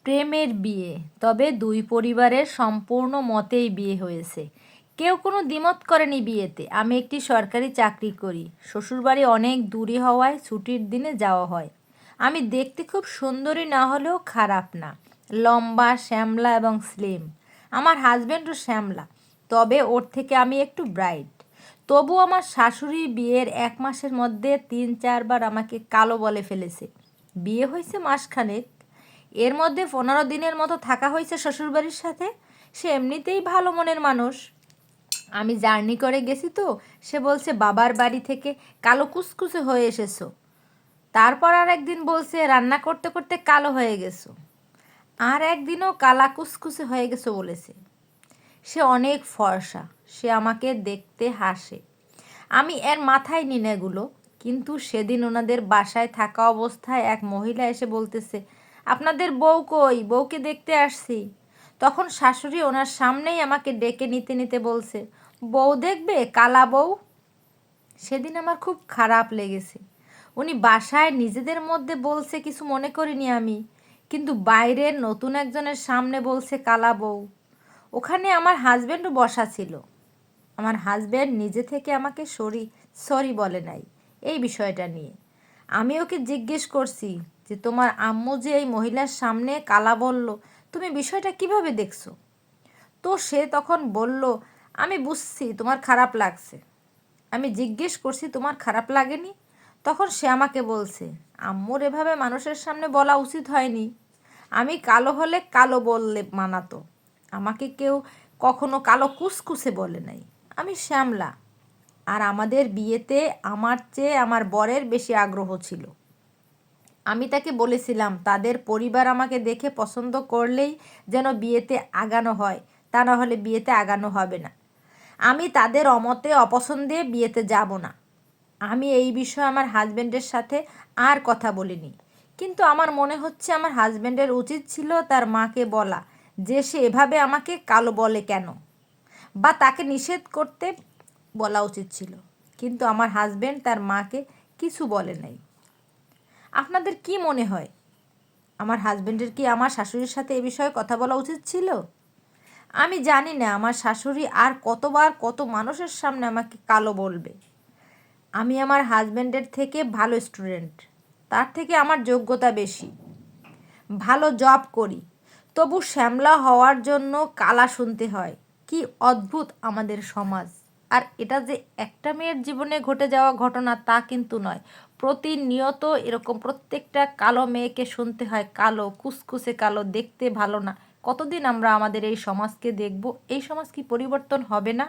প্রেমের বিয়ে, তবে দুই পরিবারের সম্পূর্ণ মতেই বিয়ে হয়েছে। কেউ কোনো দ্বিমত করেনি বিয়েতে। আমি একটি সরকারি চাকরি করি, শ্বশুরবাড়ি অনেক দূরে হওয়ায় ছুটির দিনে যাওয়া হয়। আমি দেখতে খুব সুন্দরী না হলেও খারাপ না, লম্বা, শ্যামলা এবং স্লিম। আমার হাজব্যান্ডও শ্যামলা, তবে ওর থেকে আমি একটু ব্রাইট। তবু আমার শাশুড়ি বিয়ের 1 মাসের মধ্যে 3-4 বার আমাকে কালো বলে ফেলেছে। বিয়ে হয়েছে মাসখানেক, এর মধ্যে 15 দিনের মতো থাকা হয়েছে শ্বশুরবাড়ির সাথে। সে এমনিতেই ভালো মনের মানুষ। আমি জার্নি করে গেছি তো, সে বলছে বাবার বাড়ি থেকে কালো কুচকুচে হয়ে এসেছো। তারপর আর একদিন বলছে রান্না করতে করতে কালো হয়ে গেছো। আর একদিনও কালা কুচকুচে হয়ে গেছো বলেছে। সে অনেক ফর্সা, সে আমাকে দেখতে হাসে। আমি এর মাথায় নিই না এগুলো। কিন্তু সেদিন ওনাদের বাসায় থাকা অবস্থায় এক মহিলা এসে বলতেছে, আপনাদের বউ কই, বউকে দেখতে আসছি। তখন শাশুড়ি ওনার সামনেই আমাকে ডেকে নিতে নিতে বলছে, বউ দেখবে, কালা বউ। সেদিন আমার খুব খারাপ লেগেছে। উনি বাসায় নিজেদের মধ্যে বলছে কিছু মনে করিনি আমি, কিন্তু বাইরের নতুন একজনের সামনে বলছে কালা বউ। ওখানে আমার হাজব্যান্ডও বসা ছিল। আমার হাজব্যান্ড নিজে থেকে আমাকে সরি বলে নাই এই বিষয়টা নিয়ে। আমি ওকে জিজ্ঞেস করছি যে তোমার আম্মু যে এই মহিলার সামনে কালা বলল, তুমি বিষয়টা কিভাবে দেখছো? তো সে তখন বলল, আমি বুঝছি তোমার খারাপ লাগছে। আমি জিজ্ঞেস করছি তোমার খারাপ লাগেনি? তখন সে আমাকে বলছে, আম্মুর এভাবে মানুষের সামনে বলা উচিত হয়নি। আমি কালো হলে কালো বললে মানাতো, আমাকে কেউ কখনো কালো কুসকুসে বলে নাই। আমি শ্যামলা। আর আমাদের বিয়েতে আমার চেয়ে আমার বরের বেশি আগ্রহ ছিল। আমি তাকে বলেছিলাম তাদের পরিবার আমাকে দেখে পছন্দ করলেই যেন বিয়েতে আগানো হয়, তা না হলে বিয়েতে আগানো হবে না। আমি তাদের অমতে অপছন্দে বিয়েতে যাব না। আমি এই বিষয়ে আমার হাজব্যান্ডের সাথে আর কথা বলিনি। কিন্তু আমার মনে হচ্ছে আমার হাজব্যান্ডের উচিত ছিল তার মাকে বলা যে সে এভাবে আমাকে কালো বলে কেন, বা তাকে নিষেধ করতে বলা উচিত ছিল। কিন্তু আমার হাজব্যান্ড তার মাকে কিছু বলে নাই। আপনাদের কি মনে হয়, আমার হাজব্যান্ডের কি আমার শাশুড়ির সাথে এ বিষয়ে কথা বলা উচিত ছিল? আমি জানি না আমার শাশুড়ি আর কতবার কত মানুষের সামনে আমাকে কালো বলবে। আমি আমার হাজব্যান্ডের থেকে ভালো স্টুডেন্ট, তার থেকে আমার যোগ্যতা বেশি, ভালো জব করি, তবু শ্যামলা হওয়ার জন্য কালা শুনতে হয়। কি অদ্ভুত আমাদের সমাজ! আর এটা যে একটা মেয়ের জীবনে ঘটে যাওয়া ঘটনা তা কিন্তু নয়, প্রতিনিয়ত এরকম প্রত্যেকটা কালো মেয়েকে শুনতে হয় কালো, কুসকুসে কালো, দেখতে ভালো না। কতদিন আমরা আমাদের এই সমাজকে দেখব? এই সমাজ কি পরিবর্তন হবে না?